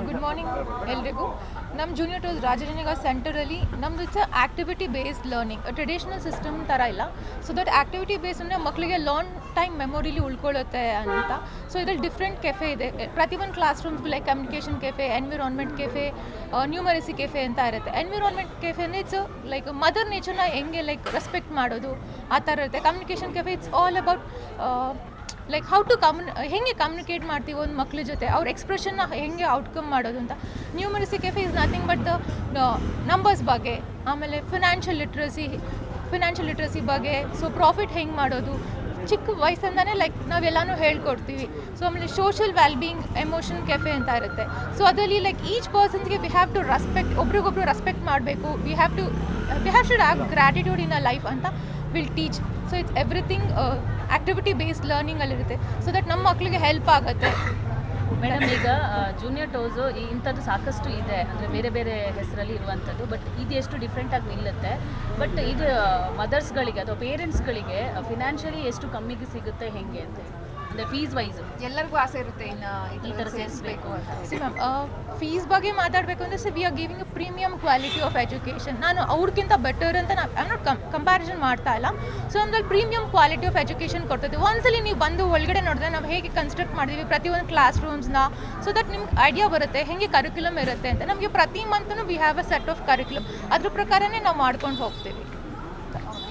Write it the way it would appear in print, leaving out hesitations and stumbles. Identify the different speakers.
Speaker 1: Good morning ಎಲ್ರಿಗೂ. ನಮ್ಮ junior toes Rajajinagar ಸೆಂಟರಲ್ಲಿ ನಮ್ಮದು it's activity based learning, traditional system ಥರ ಇಲ್ಲ. ಸೊ ದಟ್ ಆ್ಯಕ್ಟಿವಿಟಿ ಬೇಸ್ಡ್ ಅಂದರೆ ಮಕ್ಕಳಿಗೆ ಲಾಂಗ್ ಟೈಮ್ ಮೆಮೊರಿಲಿ ಉಳ್ಕೊಳ್ಳುತ್ತೆ ಅಂತ. ಸೊ ಇದರಲ್ಲಿ ಡಿಫ್ರೆಂಟ್ ಕೆಫೆ ಇದೆ. ಪ್ರತಿಯೊಂದು classrooms like communication cafe, environment cafe, numeracy cafe ಅಂತ ಇರುತ್ತೆ. ಎನ್ವಿರಾನ್ಮೆಂಟ್ ಕೆಫೆ ಅಂದರೆ ಇಟ್ಸ್ ಲೈಕ್ ಮದರ್ ನೇಚರ್ನ ಹೆಂಗೆ ಲೈಕ್ ರೆಸ್ಪೆಕ್ಟ್ ಮಾಡೋದು ಆ ಥರ ಇರುತ್ತೆ. Communication cafe it's all about like how to ಹೆಂಗೆ ಕಮ್ಯುನಿಕೇಟ್ ಮಾಡ್ತೀವಿ ಒಂದು ಮಕ್ಳ ಜೊತೆ, ಅವ್ರ ಎಕ್ಸ್ಪ್ರೆಷನ್ನ ಹೆಂಗೆ ಔಟ್ಕಮ್ ಮಾಡೋದು ಅಂತ. Numeracy cafe is nothing but the numbers ಬಗ್ಗೆ, ಆಮೇಲೆ ಫಿನಾನ್ಷಿಯಲ್ ಲಿಟ್ರಸಿ ಬಗ್ಗೆ, ಸೊ ಪ್ರಾಫಿಟ್ ಹೆಂಗೆ ಮಾಡೋದು ಚಿಕ್ಕ ವಯಸ್ಸಿಂದನೇ ಲೈಕ್ ನಾವೆಲ್ಲನೂ ಹೇಳ್ಕೊಡ್ತೀವಿ. ಸೊ ಆಮೇಲೆ ಸೋಷಿಯಲ್ ವೆಲ್ಬೀಯಿಂಗ್ ಎಮೋಷನ್ ಕೆಫೆ ಅಂತ ಇರುತ್ತೆ. ಸೊ ಅದರಲ್ಲಿ ಲೈಕ್ ಈಚ್ ಪರ್ಸನ್ಸ್ಗೆ ವಿ ಹ್ಯಾವ್ ಟು ರೆಸ್ಪೆಕ್ಟ್, ಒಬ್ರಿಗೊಬ್ರು ರೆಸ್ಪೆಕ್ಟ್ ಮಾಡಬೇಕು, we have should have gratitude in a life ಅಂತ will teach. So it's everything activity based ಲರ್ನಿಂಗಲ್ಲಿರುತ್ತೆ. ಸೊ ದಟ್ ನಮ್ಮ ಮಕ್ಕಳಿಗೆ ಹೆಲ್ಪ್ ಆಗುತ್ತೆ.
Speaker 2: ಮೇಡಮ್, ಈಗ ಜೂನಿಯರ್ ಟೋಸು ಇಂಥದ್ದು ಸಾಕಷ್ಟು ಇದೆ, ಅಂದರೆ ಬೇರೆ ಬೇರೆ ಹೆಸರಲ್ಲಿ ಇರುವಂಥದ್ದು. ಬಟ್ ಇದು ಎಷ್ಟು ಡಿಫ್ರೆಂಟಾಗಿ ನಿಲ್ಲುತ್ತೆ. ಬಟ್ ಇದು ಮದರ್ಸ್ಗಳಿಗೆ ಅಥವಾ ಪೇರೆಂಟ್ಸ್ಗಳಿಗೆ ಫಿನಾನ್ಷಿಯಲಿ ಎಷ್ಟು ಕಮ್ಮಿಗೆ ಸಿಗುತ್ತೆ ಹೆಂಗೆ ಅಂತ, ಅಂದರೆ ಫೀಸ್ ವೈಸ್
Speaker 3: ಎಲ್ಲರಿಗೂ ಆಸೆ ಇರುತ್ತೆ ಇನ್ನು
Speaker 2: ಈ ಥರ ಸೇರಿಸಬೇಕು ಅಂತ.
Speaker 1: ಸಿ ಮ್ಯಾಮ್, ಫೀಸ್ ಬಗ್ಗೆ ಮಾತಾಡಬೇಕು ಅಂದರೆ we are giving a premium quality of education. ನಾನು ಅವ್ರಿಗಿಂತ ಬೆಟರ್ ಅಂತ ನಾನು ಕಂಪ್ಯಾರಿಸನ್ ಮಾಡ್ತಾ ಇಲ್ಲ. ಸೊ ನಮ್ಮಲ್ಲಿ ಪ್ರೀಮಿಯಮ್ ಕ್ವಾಲಿಟಿ ಆಫ್ ಎಜುಕೇಷನ್ ಕೊಡ್ತದೆ. ಒಂದ್ಸಲಿ ನೀವು ಬಂದು ಒಳಗಡೆ ನೋಡಿದ್ರೆ ನಾವು ಹೇಗೆ ಕನ್ಸ್ಟ್ರಕ್ಟ್ ಮಾಡಿದ್ದೀವಿ ಪ್ರತಿಯೊಂದು ಕ್ಲಾಸ್ ರೂಮ್ಸ್ನ, ಸೊ ದಟ್ ನಿಮ್ಗೆ ಐಡಿಯಾ ಬರುತ್ತೆ ಹೇಗೆ ಕರಿಕ್ಯುಲಮ್ ಇರುತ್ತೆ ಅಂತ. ನಮಗೆ ಪ್ರತಿ ಮಂತ್ನು we have a set of curriculum, ಅದ್ರ ಪ್ರಕಾರನೇ ನಾವು ಮಾಡ್ಕೊಂಡು ಹೋಗ್ತೀವಿ.